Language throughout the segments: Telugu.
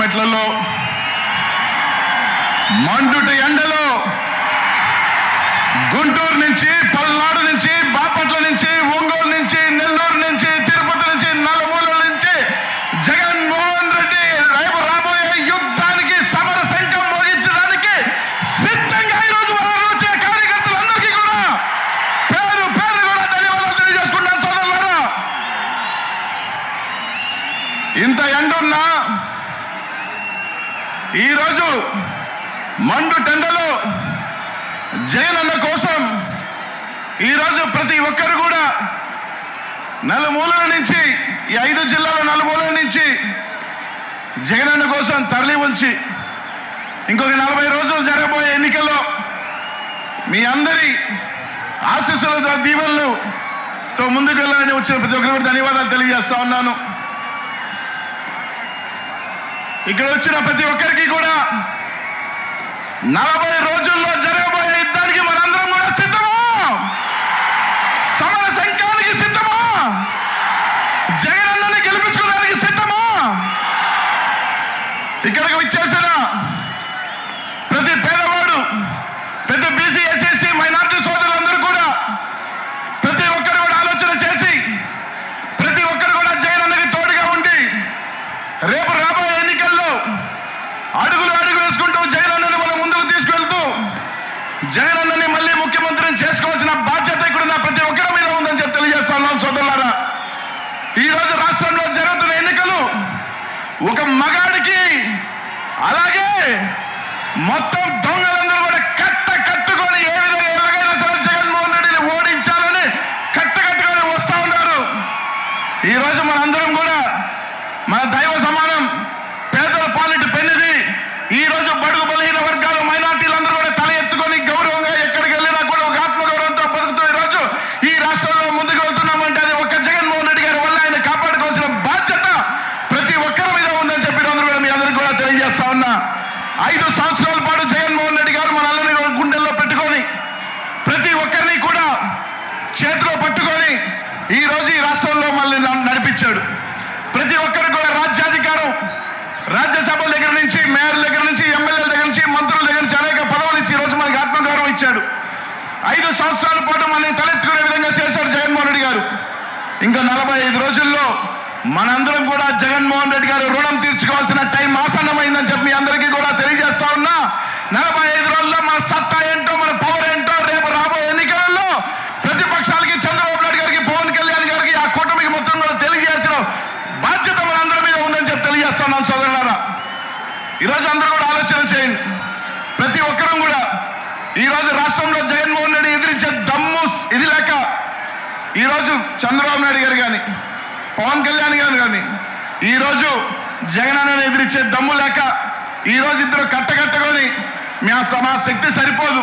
మెట్లలో మండుటి ఎండలో గుంటూరు నుంచి, పల్నాడు నుంచి, బాపట్ల నుంచి, ఒంగోలు నుంచి, నెల్లూరు నుంచి, తిరుపతి నుంచి, నలుమూలల నుంచి జగన్మోహన్ రెడ్డి రేపు రాబోయే యుద్ధానికి సమర శంఖం మోగించడానికి సిద్ధంగా ఈరోజు వచ్చిన కార్యకర్తలందరికీ కూడా పేరు పేరు కూడా ధన్యవాదాలు తెలియజేసుకుంటాను సోదరులారా. ఇంత ఎండున్నా ఈరోజు మండు టెండలో జగనన్న కోసం ఈరోజు ప్రతి ఒక్కరు కూడా నలుమూలల నుంచి, ఈ 5 జిల్లాల నలుమూలల నుంచి జగనన్న కోసం తరలి వచ్చి ఇంకొక 40 రోజులు జరగబోయే ఎన్నికల్లో మీ అందరి ఆశీస్సులతో, దీవెనలతో ముందుకు వెళ్ళాలని వచ్చిన ప్రతి ఒక్కరు కూడా ధన్యవాదాలు తెలియజేస్తా ఉన్నాను. ఇక్కడ వచ్చిన ప్రతి ఒక్కరికి కూడా 40 రోజుల్లో జరగబోయే యుద్ధానికి మనందరం కూడా సిద్ధమా? సమర శంఖానికి సిద్ధమా? జగనన్నని గెలిపించుకోవడానికి సిద్ధమా? ఇక్కడికి వచ్చేసిన ప్రతి పేదవాడు, ప్రతి బీసీ, ఎస్సీ, మైనారిటీ సోదరులందరూ కూడా ప్రతి ఒక్కరు కూడా ఆలోచన చేసి ప్రతి ఒక్కరు కూడా జగనన్నకి తోడుగా ఉండి రేపు రాబోయే ఎన్నికల్లో అడుగులు అడుగు వేసుకుంటూ జగనన్నని మనం ముందుకు తీసుకెళ్తూ జగనన్నని మళ్ళీ ముఖ్యమంత్రిని చేసుకోవాల్సిన బాధ్యత ఇక్కడున్న ప్రతి ఒక్కరి మీద ఉందని చెప్పి తెలియజేస్తా ఉన్నాం సోదరులారా. ఈ రోజు రాష్ట్రంలో జరుగుతున్న ఎన్నికలు ఒక మగాడికి, అలాగే మొత్తం దొంగలందరూ కూడా కట్టుకొని ఏ విధంగా ఎలాగైనా సరే జగన్మోహన్ రెడ్డిని ఓడించాలని కట్టుకొని వస్తా ఉన్నారు. ఈ రోజు మనందరం కూడా మన దైవ సమానం పేదల పాలిటి పెన్నిది. ఈ రోజు బడుగు బలహీన వర్గాలు, మైనార్టీలందరూ కూడా తల ఎత్తుకొని గౌరవంగా ఎక్కడికి వెళ్ళినా కూడా ఒక ఆత్మగౌరవంతో బతుకుతూ ఈ రోజు ఈ రాష్ట్రంలో ముందుకు వెళ్తున్నామంటే అది ఒక్క జగన్మోహన్ రెడ్డి గారి వల్ల. ఆయన కాపాడుకోవాల్సిన బాధ్యత ప్రతి ఒక్కరి మీద ఉందని చెప్పి అందరూ కూడా మీ అందరికీ కూడా తెలియజేస్తా ఉన్నా. 5 సంవత్సరాల పాటు జగన్మోహన్ రెడ్డి గారు మనందరినీ గుండెల్లో పెట్టుకొని ప్రతి ఒక్కరిని కూడా చేతిలో పట్టుకొని ఈ రోజు ఈ రాష్ట్రంలో మళ్ళీ నడిపించాడు. ప్రతి ఒక్కరు కూడా రాజ్యాధికారం, రాజ్యసభల దగ్గర నుంచి, మేయర్ దగ్గర నుంచి, ఎమ్మెల్యేల దగ్గర నుంచి, మంత్రుల దగ్గర నుంచి అనేక పదవులు ఇచ్చి ఈ రోజు మనకి ఆత్మగౌరవం ఇచ్చాడు. 5 సంవత్సరాల పాటు మనల్ని తలెత్తుకునే విధంగా చేశాడు జగన్మోహన్ రెడ్డి గారు. ఇంకా 45 రోజుల్లో మనందరం కూడా జగన్మోహన్ రెడ్డి గారు రుణం తీర్చుకోవాల్సిన టైం ఆసన్నమైందని చెప్పి మీ అందరికీ కూడా తెలియజేస్తా ఉన్నా. 45 రోజుల్లో మన సత్తా ఏంటో, మన పవర్ ఏంటో రేపు రాబోయే ఎన్నికలలో ప్రతిపక్షాలకి, చంద్రబాబు నాయుడు గారికి, పవన్ కళ్యాణ్ గారికి, ఆ కూటమికి మొత్తం కూడా తెలియజేసిన బాధ్యత మనందరి మీద ఉందని చెప్పి తెలియజేస్తున్నాం సోదరులారా. ఈరోజు అందరూ కూడా ఆలోచన చేయండి. ప్రతి ఒక్కరూ కూడా ఈరోజు రాష్ట్రంలో జగన్మోహన్ రెడ్డి ఎదిరించే దమ్ము ఇది లేక ఈరోజు చంద్రబాబు నాయుడు గారు కానీ, పవన్ కళ్యాణ్ గారు కానీ ఈరోజు జగనన్నను ఎదిరించే దమ్ము లేక ఈరోజు ఇద్దరు కట్టగట్టుకొని మా శక్తి సరిపోదు,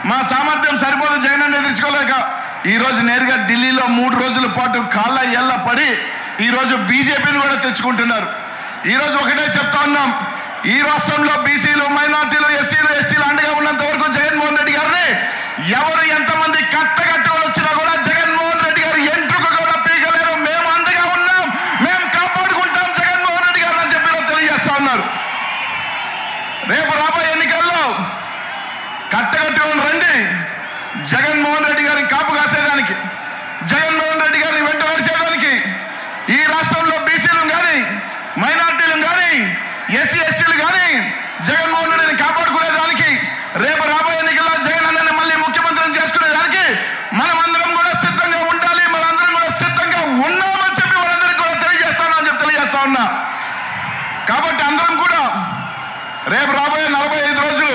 మా సామర్థ్యం సరిపోదు జగనన్న ఎదిరించుకోలేక ఈరోజు నేరుగా ఢిల్లీలో 3 రోజుల పాటు కాళ్ళ ఎల్ల పడి ఈరోజు బీజేపీని కూడా తెచ్చుకుంటున్నారు. ఈరోజు ఒకటే చెప్తా ఉన్నాం, ఈ రాష్ట్రంలో బీసీలు, మైనార్టీలు, ఎస్సీలు, ఎస్టీలు అండగా ఉన్నంత వరకు జగన్మోహన్ రెడ్డి గారిని ఎవరు ఎంతమంది కట్టగట్టుకొని వచ్చినా కూడా జగన్మోహన్ రెడ్డి గారు ఎంట్రుక కూడా పీకలేరు. మేము అండగా ఉన్నాం, మేము కాపాడుకుంటాం జగన్మోహన్ రెడ్డి గారు అని చెప్పి తెలియజేస్తా ఉన్నారు. రేపు రాబోయే ఎన్నికల్లో కట్టగట్టుకొని రండి. జగన్మోహన్ రెడ్డి గారిని కాపు కాసేదానికి, జగన్మోహన్ రెడ్డి గారిని వెంట నడిచేదానికి ఈ రాష్ట్రంలో బీసీలు కానీ, మైనార్టీలు కానీ, ఎస్సీ ఎస్టీలు కానీ జగన్మోహన్ రెడ్డిని కాపాడుకునేదానికి, రేపు రాబోయే ఎన్నికల్లో జగనన్నని మళ్ళీ ముఖ్యమంత్రిని చేసుకునేదానికి మనమందరం కూడా సిద్ధంగా ఉండాలి. మనందరం కూడా సిద్ధంగా ఉన్నామని చెప్పి మనందరికీ కూడా తెలియజేస్తానని చెప్పి తెలియజేస్తా ఉన్నా. కాబట్టి అందరం కూడా రేపు రాబోయే 45 రోజులు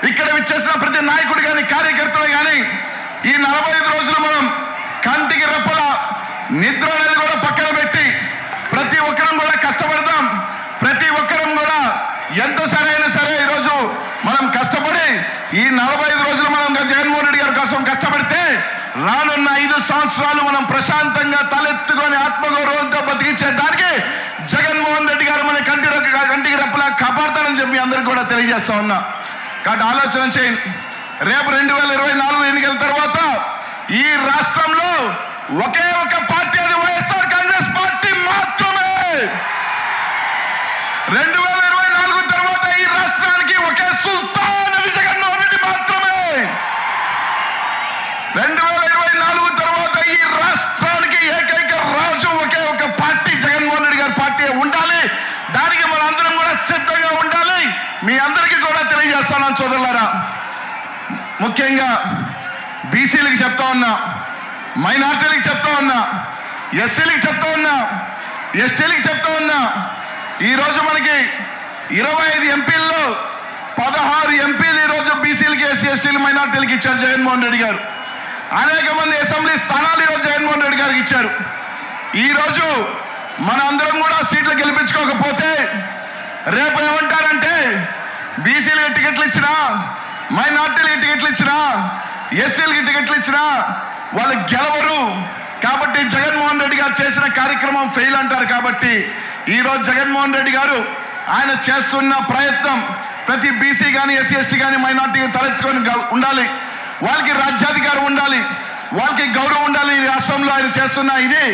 ఇక్కడ విచ్చేసిన ప్రతి నాయకుడు కానీ, కార్యకర్తలు కానీ ఈ 45 రోజులు మనం కంటికి రెప్పల నిద్ర అనేది కూడా పక్కన పెట్టి ప్రతి ఒక్కరం కూడా కష్టపడతాం. ప్రతి ఒక్కరం కూడా ఎంత సరైనా సరే ఈరోజు మనం కష్టపడి ఈ 45 రోజులు మనం జగన్మోహన్ రెడ్డి గారి కోసం కష్టపడితే రానున్న 5 సంవత్సరాలు మనం ప్రశాంతంగా తలెత్తుకొని ఆత్మగౌరవంతో బతికించే దానికి జగన్మోహన్ రెడ్డి గారు మన కంటికి రెప్పలా కాపాడతానని చెప్పి అందరికీ కూడా తెలియజేస్తా ఉన్నా. కాబట్టి ఆలోచన చేయండి. రేపు 2024 ఎన్నికల తర్వాత ఈ రాష్ట్రంలో ఒకే ఒక పార్టీ, అది వైఎస్ఆర్ కాంగ్రెస్ పార్టీ మాత్రమే. 2024 ముఖ్యంగా బీసీలకు చెప్తా ఉన్నా, మైనార్టీలకు చెప్తా ఉన్నా, ఎస్సీలకు చెప్తా ఉన్నా, ఎస్టీలకు చెప్తా ఉన్నా. ఈరోజు మనకి 25 ఎంపీల్లో 16 ఎంపీలు ఈరోజు బీసీలకి, ఎస్సీ ఎస్టీలు, మైనార్టీలకు ఇచ్చారు జగన్మోహన్ రెడ్డి గారు. అనేక మంది అసెంబ్లీ స్థానాలు ఈరోజు జగన్మోహన్ రెడ్డి గారికి ఇచ్చారు. ఈరోజు మన అందరం కూడా సీట్లు గెలిపించుకోకపోతే రేపు ఏమంటారంటే బీసీలకి టికెట్లు ఇచ్చినా, మైనార్టీలకి టికెట్లు ఇచ్చినా, ఎస్సీలకి టికెట్లు ఇచ్చినా వాళ్ళు గెలవరు. కాబట్టి జగన్మోహన్ రెడ్డి గారు చేసిన కార్యక్రమం ఫెయిల్ అంటారు. కాబట్టి ఈరోజు జగన్మోహన్ రెడ్డి గారు ఆయన చేస్తున్న ప్రయత్నం ప్రతి బీసీ కానీ, ఎస్సీ ఎస్టీ కానీ, మైనార్టీ తలెత్తుకొని ఉండాలి, వాళ్ళకి రాజ్యాధికారం ఉండాలి, వాళ్ళకి గౌరవం ఉండాలి. ఈ రాష్ట్రంలో ఆయన చేస్తున్న ఇది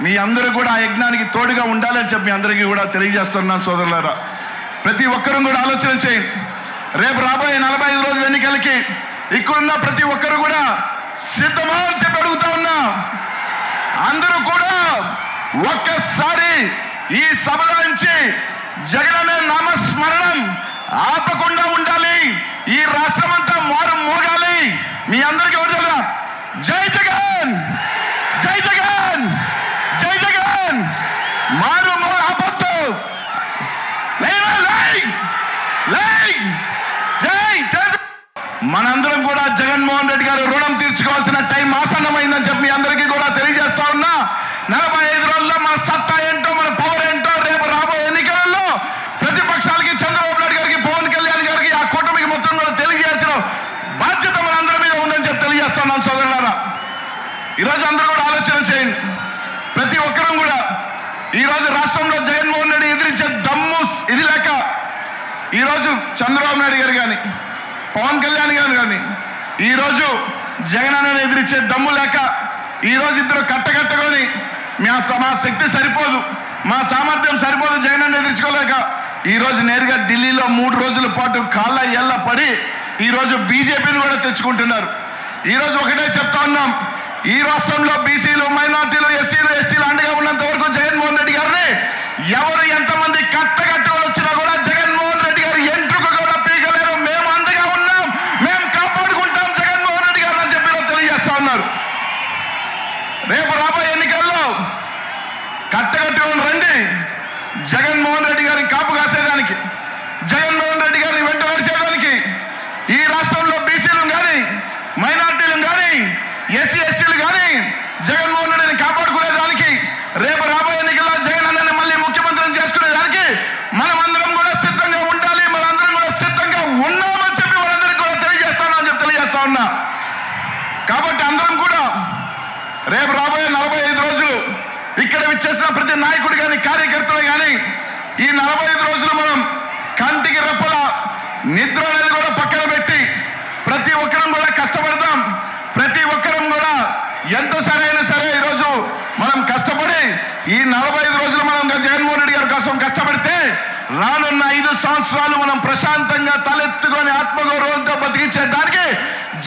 మీ అందరూ కూడా ఆ యజ్ఞానికి తోడుగా ఉండాలని చెప్పి మీ అందరికీ కూడా తెలియజేస్తున్నాను సోదరులారా. ప్రతి ఒక్కరూ కూడా ఆలోచన చేయండి. రేపు రాబోయే 45 రోజుల ఎన్నికలకి ఇక్కడున్న ప్రతి ఒక్కరు కూడా సిద్ధమా అని చెప్పి అడుగుతా ఉన్నా. అందరూ కూడా ఒక్కసారి ఈ సభల నుంచి జగన్ అనే నామస్మరణం ఆపకుండా ఉండాలి. ఈ రాష్ట్రం అంతా మారు మోగాలి. మీ అందరికీ ఎవరు జై జగన్, జై జగన్, జై జగన్. మారు ఆపొద్దు. మనందరం కూడా జగన్మోహన్ రెడ్డి గారు రుణం తీర్చుకోవాల్సిన టైం ఆసన్నమైందని చెప్పి మీ అందరికీ కూడా తెలియజేస్తా ఉన్నా. 45 రోజుల్లో మన సత్తా ఏంటో, మన పవర్ ఏంటో రేపు రాబోయే ఎన్నికలలో ప్రతిపక్షాలకి, చంద్రబాబు నాయుడు గారికి, పవన్ కళ్యాణ్ గారికి, ఆ కూటమికి మొత్తం కూడా తెలియజేయాల్సిన బాధ్యత మనందరి మీద ఉందని చెప్పి తెలియజేస్తున్నాం సోదరులారా. ఈరోజు అందరూ కూడా ఆలోచన చేయండి. ప్రతి ఒక్కరూ కూడా ఈరోజు రాష్ట్రంలో జగన్మోహన్ రెడ్డి ఎదిరించే దమ్ము ఇది లేక ఈరోజు చంద్రబాబు నాయుడు గారు కానీ, పవన్ కళ్యాణ్ గారు కానీ ఈరోజు జగన్ అన్నని ఎదిరించే దమ్ము లేక ఈరోజు ఇద్దరు కట్టగట్టుకొని మా శక్తి సరిపోదు, మా సామర్థ్యం సరిపోదు జగన్ అన్న ఎదిరించుకోలేక ఈరోజు నేరుగా ఢిల్లీలో 3 రోజుల పాటు కాళ్ళ ఎల్ల పడి ఈరోజు బీజేపీని కూడా తెచ్చుకుంటున్నారు. ఈరోజు ఒకటే చెప్తా ఉన్నాం, ఈ రాష్ట్రంలో బీసీలు, మైనార్టీలు, ఎస్సీలు, ఎస్టీలు అండగా ఉన్నంత వరకు జగన్మోహన్ రెడ్డి గారిని ఎవరు ఎంతమంది కట్టగట్టుకొని వచ్చినా కూడా జగన్మోహన్ రెడ్డి గారు ఎంట్రుక కూడా పీకలేరు. మేము అండగా ఉన్నాం, మేము కాపాడుకుంటాం జగన్మోహన్ రెడ్డి గారు అని చెప్పి తెలియజేస్తా ఉన్నారు. రేపు రాబోయే ఎన్నికల్లో కట్టగట్టుకొని రండి. జగన్మోహన్ రెడ్డి గారిని కాపు కాసేదానికి, జగన్మోహన్ రెడ్డి గారిని వెంట నడిచేదానికి, ఈ రాష్ట్రంలో బీసీలు కానీ, మైనార్టీలు కానీ, ఎస్సీ ఎస్టీలు కానీ జగన్మోహన్ రెడ్డిని కాపాడుకునేదానికి, రేపు రాబోయే ఎన్నికల్లో జగన్ అన్నని మళ్ళీ ముఖ్యమంత్రిని చేసుకునేదానికి మనమందరం కూడా సిద్ధంగా ఉండాలి. మనందరం కూడా సిద్ధంగా ఉన్నామని చెప్పి మనందరికీ కూడా తెలియజేస్తానని చెప్పి తెలియజేస్తా ఉన్నా. కాబట్టి అందరం కూడా రేపు రాబోయే 45 రోజులు ఇక్కడ విచ్చేసిన ప్రతి నాయకుడు కానీ, కార్యకర్తలు కానీ ఈ 45 రోజులు మనం కంటికి రెప్పల నిద్ర అనేది కూడా పక్కన పెట్టి ప్రతి ఒక్కరం కూడా కష్టపడదాం. ప్రతి ఒక్కరం కూడా ఎంత సరైనా సరే ఈరోజు మనం కష్టపడి ఈ 45 రోజులు మనం జగన్మోహన్ రెడ్డి గారి కోసం కష్టపడితే రానున్న 5 సంవత్సరాలు మనం ప్రశాంతంగా తలెత్తుకొని ఆత్మగౌరవంతో బతికించే దానికి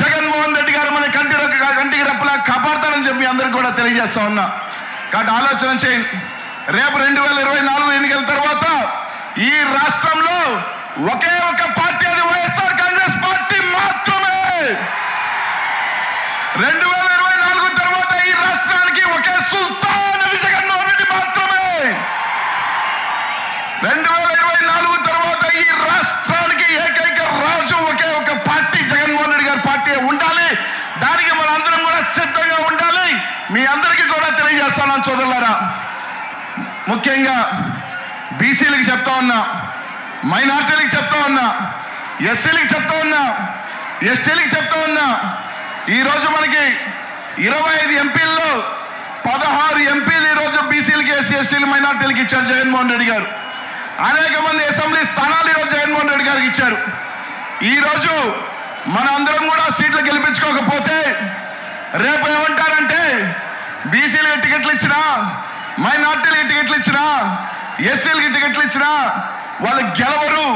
జగన్మోహన్ రెడ్డి గారు మన కంటికి రెప్పలా కాపాడతానని చెప్పి అందరికీ కూడా తెలియజేస్తా ఉన్నా. కాబట్టి ఆలోచన చేయండి. రేపు 2024 ఎన్నికల తర్వాత ఈ రాష్ట్రంలో ఒకే ఒక పార్టీ, అది వైఎస్ఆర్ కాంగ్రెస్ పార్టీ మాత్రమే. 2024 తర్వాత ఈ రాష్ట్రానికి ఒకే సుల్తాన్, అది జగన్మోహన్ రెడ్డి మాత్రమే. 2024 తర్వాత ఈ రాష్ట్రానికి ఏకైక రాజు ఒకే ఒక పార్టీ, జగన్మోహన్ రెడ్డి గారి పార్టీ ఉండాలి. దానికి మనందరం కూడా సిద్ధంగా ఉండాలి. మీ అందరికీ కూడా తెలియజేస్తాను సోదరులారా. ముఖ్యంగా బీసీలకు చెప్తా ఉన్నా, మైనార్టీలకు చెప్తా ఉన్నా, ఎస్సీలకు చెప్తా ఉన్నా, ఎస్టీలకు చెప్తా ఉన్నా. ఈరోజు మనకి 25 ఎంపీల్లో 16 ఎంపీలు ఈరోజు బీసీలకి, ఎస్సీ ఎస్టీలు, మైనార్టీలకు ఇచ్చారు జగన్మోహన్ రెడ్డి గారు. అనేక మంది అసెంబ్లీ స్థానాలు ఈరోజు జగన్మోహన్ రెడ్డి గారికి ఇచ్చారు. ఈరోజు మన అందరం కూడా సీట్లు గెలిపించుకోకపోతే రేపు ఏమంటారంటే బీసీలకి టికెట్లు ఇచ్చినా, మైనార్టీలకి టికెట్లు ఇచ్చినా, ఎస్సీలకి టికెట్లు ఇచ్చినా వాళ్ళు గెలవరు.